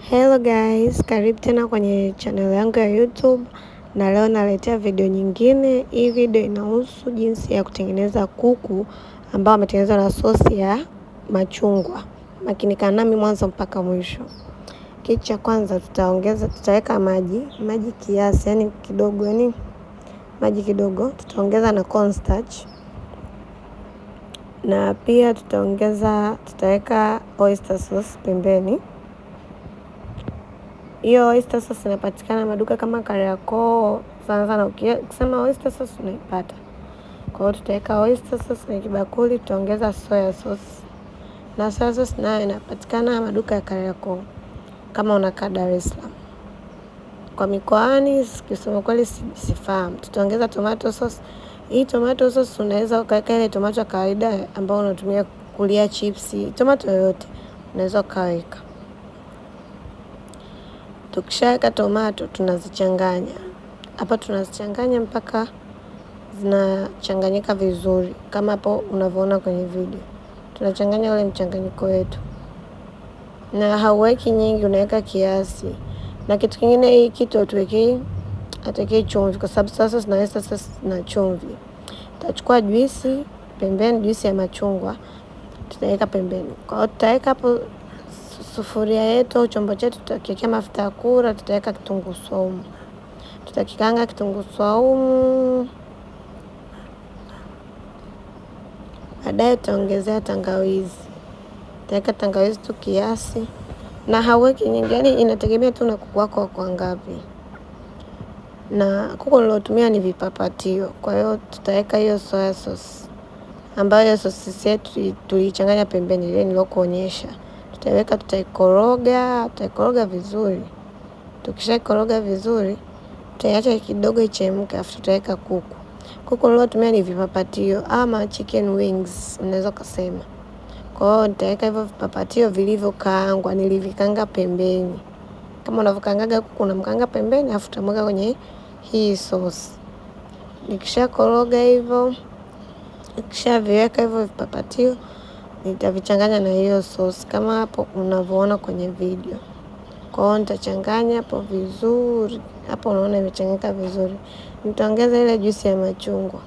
Hello guys, karibu tena kwenye channel yangu ya YouTube na leo naletea video nyingine. Hii video inahusu jinsi ya kutengeneza kuku ambao wametengenezwa na sosi ya machungwa. Makinika nami mwanzo mpaka mwisho. Kitu cha kwanza tutaweka maji kiasi, yani kidogo, maji kidogo. Tutaongeza na cornstarch. Na pia tutaweka oyster sauce pembeni. Hiyo oyster sauce inapatikana maduka kama Kariakoo. Sana ukisema oyster sauce unaipata. Kwa hiyo tutaweka oyster sauce na kibakuli, tutaongeza soya sauce. Na soya sauce nayo inapatikana maduka ya Kariakoo kama unakaa Dar es Salaam. Kwa mikoani kusema kweli sifahamu. Tutaongeza tomato sauce. Hii tomato sauce unaweza ukaweka ile tomato ya kawaida ambayo unatumia kulia chips. Tomato yoyote unaweza ukaweka. Tukishaweka tomato tunazichanganya. Hapa tunazichanganya mpaka zinachanganyika vizuri. Kama hapo unavyoona kwenye video. Tunachanganya ule mchanganyiko wetu. Na hauweki nyingi, unaweka kiasi. Na kitu kingine, hii kitu hatuwekei chumvi kwa sababu sasa tunaweka sasa na chumvi. Tutachukua juisi pembeni, juisi ya machungwa tutaweka pembeni. Kwa hiyo tutaweka hapo sufuria yetu au chombo chetu, tutakiwekea mafuta ya kura, tutaweka kitunguu saumu. Tutakikanga kitunguu saumu. Baadaye tutaongezea tangawizi. Tutaweka tangawizi tu kiasi. Na hauweki nyingi, yani inategemea tu na kuku wako kwa ngapi. Na kuku nilotumia ni vipapatio. Kwa hiyo tutaweka hiyo soya sauce. Ambayo sosi yetu tulichanganya pembeni ile nilokuonyesha. Tutaikoroga vizuri. Tukishaikoroga vizuri, tutaiacha kidogo ichemke, afu tutaweka kuku. Kuku nilotumia ni vipapatio ama chicken wings unaweza kusema. Kwa hiyo nitaweka hivyo vipapatio vilivyokaangwa, nilivikaanga pembeni. Kama unavyokaangaga kuku unamkaanga pembeni, afu utamwaga kwenye hii sauce. Nikishakoroga hivyo, nikishaviweka hivyo vipapatio, nitavichanganya na hiyo sauce kama hapo unavyoona kwenye video. Kwa hiyo nitachanganya hapo vizuri. Hapo unaona imechanganyika vizuri. Nitaongeza ile juisi ya machungwa.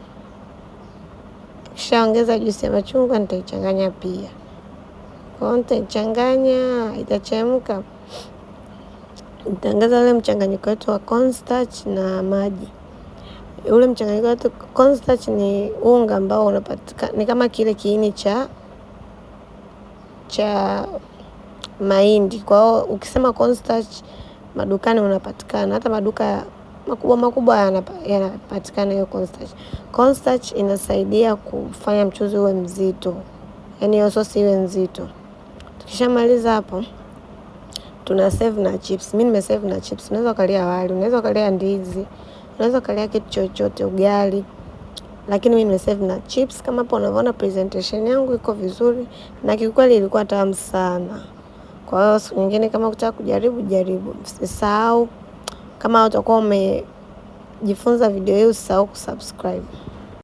Kishaongeza juisi ya machungwa nitaichanganya pia. Kwa hiyo nitaichanganya, itachemka. Nitaongeza ule mchanganyiko wetu wa cornstarch na maji. Ule mchanganyiko wetu cornstarch ni unga ambao unapatikana, ni kama kile kiini cha mahindi. Kwa hiyo ukisema cornstarch madukani unapatikana, hata maduka makubwa yanapatikana hiyo cornstarch. Cornstarch inasaidia kufanya mchuzi uwe mzito, yani hiyo sosi iwe nzito. Tukishamaliza hapo, tuna serve na chips. Mimi nimeserve na chips. Unaweza ukalia wali, unaweza ukalia ndizi, unaweza ukalia kitu chochote, ugali. Lakini mimi nimeserve na chips. Kama hapo unavyoona presentation yangu iko vizuri na kiukweli ilikuwa tamu sana. Kwa hiyo siku nyingine kama ukitaka kujaribu, usisahau. Kama utakuwa umejifunza video hii, usisahau kusubscribe.